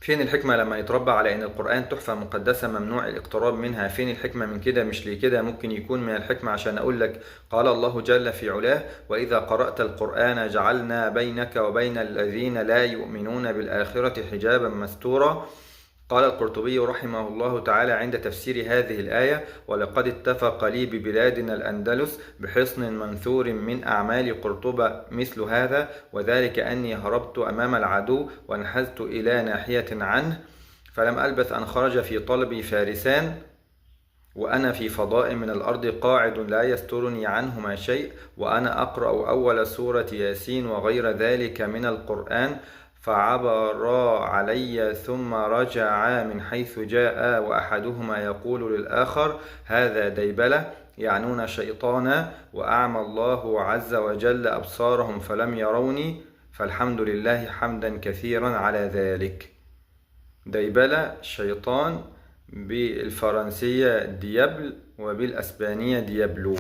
فين الحكمة لما يتربى على إن القرآن تحفة مقدسة ممنوع الاقتراب منها؟ فين الحكمة من كده؟ مش لكده ممكن يكون من الحكمة عشان أقول لك قال الله جل في علاه: وإذا قرأت القرآن جعلنا بينك وبين الذين لا يؤمنون بالآخرة حجابا مستورا. قال القرطبي رحمه الله تعالى عند تفسير هذه الآية: ولقد اتفق لي ببلادنا الأندلس بحصن منثور من أعمال قرطبة مثل هذا، وذلك أني هربت أمام العدو وانحزت إلى ناحية عنه، فلم ألبث أن خرج في طلبي فارسان، وأنا في فضاء من الأرض قاعد لا يسترني عنهما شيء، وأنا أقرأ أول سورة ياسين وغير ذلك من القرآن، فعبرا علي ثم رجعا من حيث جاء، وأحدهما يقول للآخر: هذا ديبلة، يعنون شيطانا، وأعمى الله عز وجل أبصارهم فلم يروني، فالحمد لله حمدا كثيرا على ذلك. ديبلة شيطان، بالفرنسية ديابل، وبالأسبانية ديابلو.